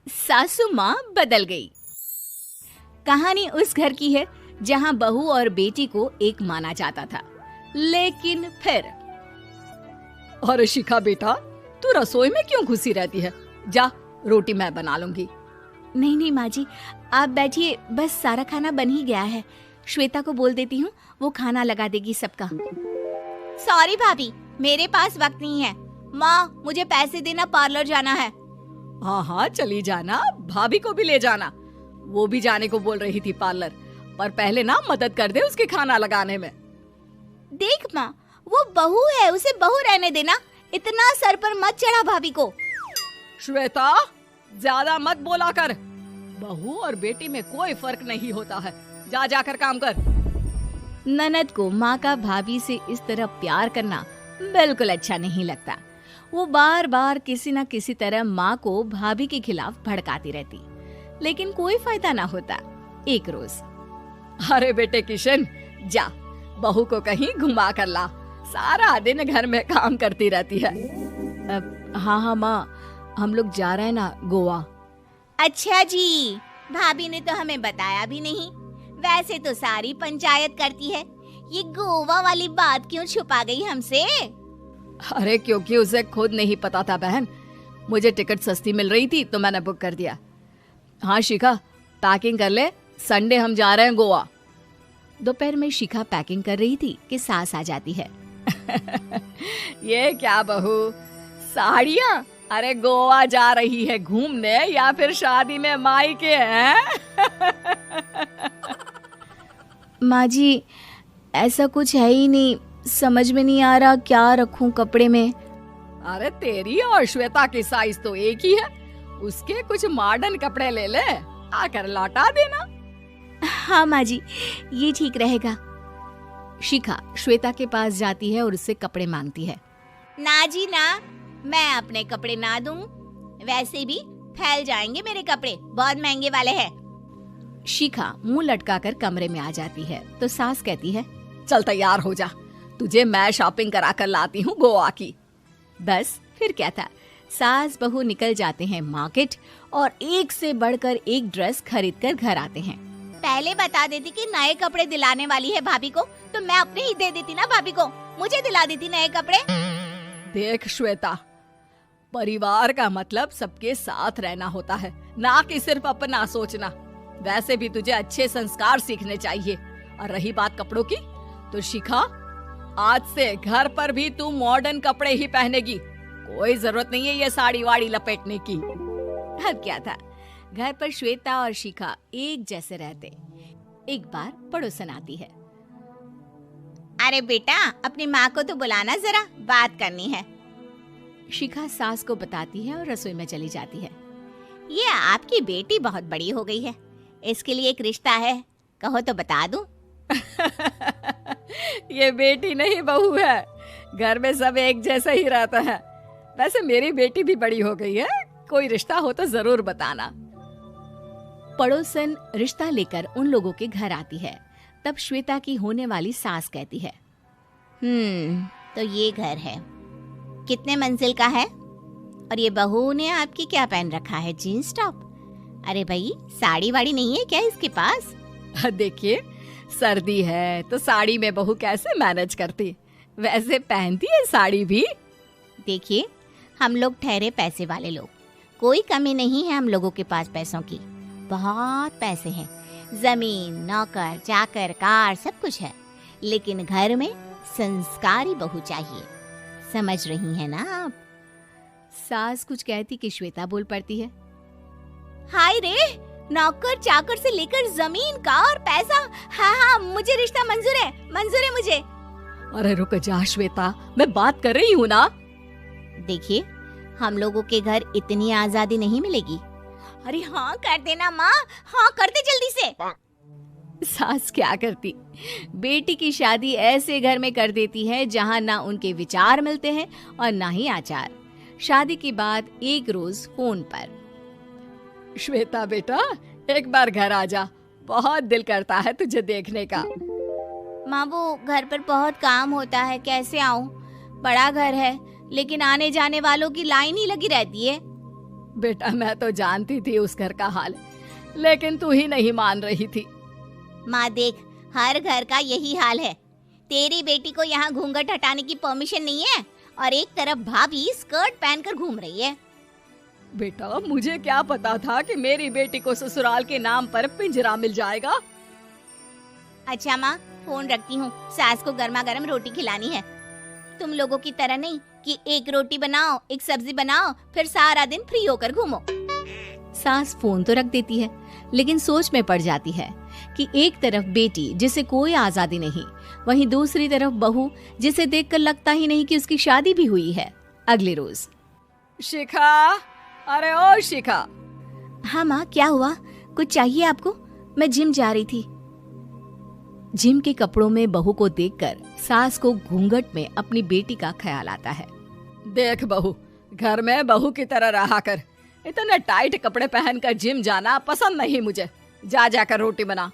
सासू माँ बदल गई। कहानी उस घर की है जहाँ बहू और बेटी को एक माना जाता था, लेकिन फिर अरे शिखा बेटा, तू रसोई में क्यों घुसी रहती है? जा, रोटी मैं बना लूंगी। नहीं नहीं माँ जी, आप बैठिए, बस सारा खाना बन ही गया है। श्वेता को बोल देती हूँ, वो खाना लगा देगी सबका। सॉरी भाभी, मेरे पास वक्त नहीं है। माँ, मुझे पैसे देना, पार्लर जाना है। हाँ हाँ चली जाना, भाभी को भी ले जाना। वो भी जाने को बोल रही थी पार्लर, पर पहले ना मदद कर दे उसके खाना लगाने में। देख माँ, वो बहू है, उसे बहू रहने देना, इतना सर पर मत चढ़ा भाभी को। श्वेता, ज्यादा मत बोला कर। बहू और बेटी में कोई फर्क नहीं होता है। जा जाकर काम कर। ननद को माँ का भाभी से इस तरह प्यार करना बिल्कुल अच्छा नहीं लगता। वो बार बार किसी न किसी तरह माँ को भाभी के खिलाफ भड़काती रहती, लेकिन कोई फायदा ना होता। एक रोज, अरे बेटे किशन, जा बहू को कहीं घुमा कर ला, सारा दिन घर में काम करती रहती है। हाँ हाँ माँ, हम लोग जा रहे हैं ना गोवा। अच्छा जी, भाभी ने तो हमें बताया भी नहीं। वैसे तो सारी पंचायत करती है, ये गोवा वाली बात क्यों छुपा गई हमसे? अरे क्योंकि उसे खुद नहीं पता था बहन। मुझे टिकट सस्ती मिल रही थी तो मैंने बुक कर दिया। हाँ शिखा, पैकिंग कर ले, संडे हम जा रहे हैं गोवा। दोपहर में शिखा पैकिंग कर रही थी कि सास आ जाती है। ये क्या बहू, साड़ियाँ? अरे गोवा जा रही है घूमने या फिर शादी में मायके हैं? माँ जी, ऐसा कुछ है ही नहीं, समझ में नहीं आ रहा क्या रखूं कपड़े में। अरे तेरी और श्वेता की साइज तो एक ही है, उसके कुछ मॉडर्न कपड़े ले ले, आकर लौटा देना। हाँ माँ जी, ये ठीक रहेगा। शिखा श्वेता के पास जाती है और उससे कपड़े मांगती है। ना जी ना, मैं अपने कपड़े ना दूं, वैसे भी फैल जाएंगे मेरे कपड़े, बहुत महंगे वाले हैं। शिखा मुंह लटकाकर कमरे में आ जाती है तो सास कहती है, चल तैयार हो जा, तुझे मैं शॉपिंग करा कर लाती हूँ गोवा की। बस फिर क्या था, सास बहू निकल जाते हैं मार्केट और एक से बढ़कर एक ड्रेस खरीद कर घर आते हैं। पहले बता देती कि नए कपड़े दिलाने वाली है भाभी को, तो मैं अपने ही दे देती ना भाभी को, मुझे दिला देती नए कपड़े। देख श्वेता, परिवार का मतलब सबके साथ रहना होता है, ना कि सिर्फ अपना सोचना। वैसे भी तुझे अच्छे संस्कार सीखने चाहिए। और रही बात कपड़ों की, तो शिखा, आज से घर पर भी तू मॉडर्न कपड़े ही पहनेगी। कोई जरूरत नहीं है ये साड़ी वाड़ी लपेटने की। अब क्या था, घर पर श्वेता और शिखा एक जैसे रहते। एक बार पड़ोसन आती है। अरे बेटा, अपनी माँ को तो बुलाना, जरा बात करनी है। शिखा सास को बताती है और रसोई में चली जाती है। ये आपकी बेटी बहुत बड़ी हो गई है, इसके लिए एक रिश्ता है, कहो तो बता दूं। ये बेटी नहीं बहू है, घर में सब एक जैसा ही रहता है। वैसे मेरी बेटी भी बड़ी हो गई है, कोई रिश्ता हो तो जरूर बताना। पड़ोसन रिश्ता लेकर उन लोगों के घर आती है। तब श्वेता की होने वाली सास कहती है, तो ये घर है, कितने मंजिल का है? और ये बहू ने आपकी क्या पहन रखा है, जीन्स टॉप? अरे भाई, साड़ी वाड़ी नहीं है क्या इसके पास? देखिए, सर्दी है तो साड़ी में बहू कैसे मैनेज करती, वैसे पहनती है साड़ी भी। देखिए, हम लोग ठहरे पैसे वाले लोग, कोई कमी नहीं है हम लोगों के पास पैसों की, बहुत पैसे हैं, जमीन, नौकर चाकर, कार, सब कुछ है, लेकिन घर में संस्कारी बहू चाहिए। समझ रही हैं ना आप? सास कुछ कहती कि श्वेता बोल पड़ती है, हाय रे, नौकर चाकर से लेकर जमीन, कार, पैसा, हाँ, मुझे रिश्ता मंजूर है मुझे। अरे रुक जा श्वेता, मैं बात कर रही हूँ ना। देखिए, हम लोगों के घर इतनी आजादी नहीं मिलेगी। अरे हाँ कर देना माँ, हाँ कर दे जल्दी से। सास क्या करती, बेटी की शादी ऐसे घर में कर देती है जहाँ ना उनके विचार मिलते हैं और ना ही आचार। शादी के बाद एक रोज फोन पर, श्वेता बेटा, एक बार घर आ जा, बहुत दिल करता है तुझे देखने का। माँ, वो घर पर बहुत काम होता है, कैसे आऊँ? बड़ा घर है, लेकिन आने जाने वालों की लाइन ही लगी रहती है। बेटा मैं तो जानती थी उस घर का हाल, लेकिन तू ही नहीं मान रही थी। माँ देख, हर घर का यही हाल है। तेरी बेटी को यहाँ घूंघट हटाने की परमिशन नहीं है और एक तरफ भाभी स्कर्ट पहनकर घूम रही है। बेटा मुझे क्या पता था कि मेरी बेटी को ससुराल के नाम पर पिंजरा मिल जाएगा। अच्छा माँ, फोन रखती हूँ, सास को गर्मा गर्म रोटी खिलानी है। तुम लोगों की तरह नहीं कि एक रोटी बनाओ, एक सब्जी बनाओ, फिर सारा दिन फ्री होकर घूमो। सास फोन तो रख देती है, लेकिन सोच में पड़ जाती है कि एक तरफ बेटी जिसे कोई आजादी नहीं, वहीं दूसरी तरफ बहू जिसे देखकर लगता ही नहीं कि उसकी शादी भी हुई है। अगले रोज। शिखा, अरे ओ शिखा। हाँ माँ, क्या हुआ? कुछ चाहिए आपको? मैं जिम जा रही थी। जिम के कपड़ों में बहू को देखकर सास को घूंघट में अपनी बेटी का ख्याल आता है। देख बहू, घर में बहू की तरह रहा कर। इतने टाइट कपड़े पहनकर जिम जाना पसंद नहीं मुझे। जा जाकर रोटी बना।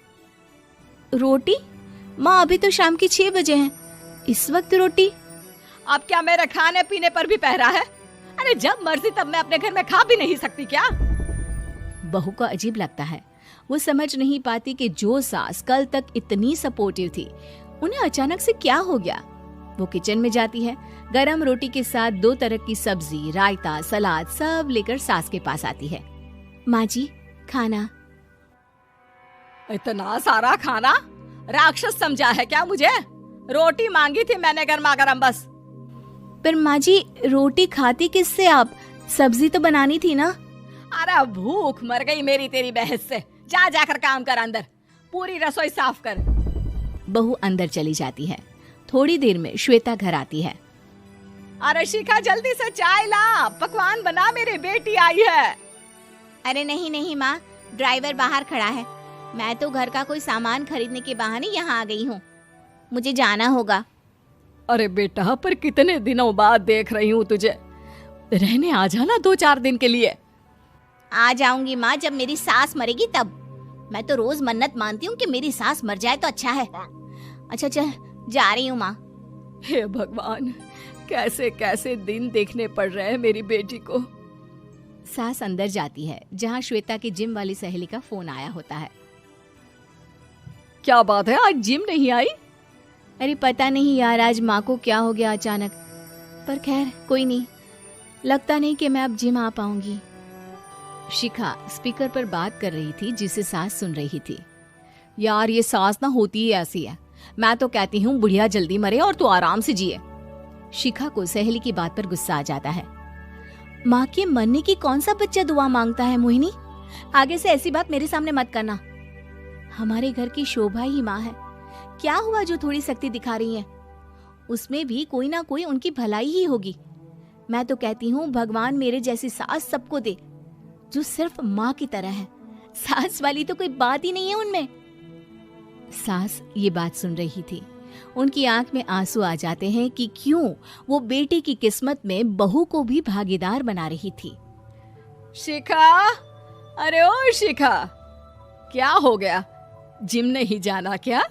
रोटी? माँ अभी तो शाम की 6 बजे हैं, इस वक्त रोटी? अब क्या मेरे खाने पीने पर भी पहरा है? अरे जब मर्जी तब मैं अपने घर में खा भी नहीं सकती क्या? बहू को अजीब लगता है। वो समझ नहीं पाती कि जो सास कल तक इतनी सपोर्टिव थी, उन्हें अचानक से क्या हो गया। वो किचन में जाती है, गरम रोटी के साथ 2 तरह की सब्जी, रायता, सलाद सब लेकर सास के पास आती है। माँ जी, खाना। इतना सारा खाना? राक्षस समझा है क्या मुझे? रोटी मांगी थी मैंने गर्मा गर्म बस। पर माँ जी, रोटी खाती किससे आप? सब्जी तो बनानी थी ना। अरे भूख मर गई मेरी तेरी बहस से। जा जाकर काम कर, अंदर पूरी रसोई साफ कर। बहू अंदर चली जाती है। थोड़ी देर में श्वेता घर आती है। अरे शिखा, जल्दी से चाय ला, पकवान बना, मेरी बेटी आई है। अरे नहीं नहीं माँ, ड्राइवर बाहर खड़ा है। मैं तो घर का कोई सामान खरीदने के बहाने यहाँ आ गई हूँ, मुझे जाना होगा। अरे बेटा, पर कितने दिनों बाद देख रही हूँ तुझे, रहने आ जाना 2-4 दिन के लिए। आ जाऊंगी माँ, जब मेरी सास मरेगी तब। मैं तो रोज मन्नत मानती हूँ कि मेरी सास मर जाए तो अच्छा है। अच्छा चल, जा रही हूँ माँ। हे भगवान, कैसे कैसे दिन देखने पड़ रहे हैं मेरी बेटी को। सास अंदर जाती है, जहाँ श्वेता की जिम वाली सहेली का फोन आया होता है। क्या बात है, आज जिम नहीं आई? अरे पता नहीं यार, आज माँ को क्या हो गया अचानक। पर खैर कोई नहीं, लगता नहीं कि मैं अब जिम आ पाऊंगी। शिखा स्पीकर पर बात कर रही थी, जिसे सास सुन रही थी। यार ये सास ना होती ही ऐसी है। मैं तो कहती हूँ बुढ़िया जल्दी मरे और तू आराम से जिए। शिखा को सहेली की बात पर गुस्सा आ जाता है। माँ के मरने की कौन सा बच्चा दुआ मांगता है मोहिनी? आगे से ऐसी बात मेरे सामने मत करना। हमारे घर की शोभा ही माँ है। क्या हुआ जो थोड़ी सख्ती दिखा रही है? उसमें भी कोई ना कोई उनकी भलाई ही होगी। मैं तो कहती हूँ भगवान मेरे जैसी सास सबको दे, जो सिर्फ माँ की तरह है। सास वाली तो कोई बात ही नहीं है उनमें। सास ये बात सुन रही थी। उनकी आंख में आंसू आ जाते हैं कि क्यों वो बेटी की किस्मत में बहू को भी भागीदार बना रही थी। शिखा, अरे ओ शिखा, क्या हो गया? जिम नहीं जाना क्या?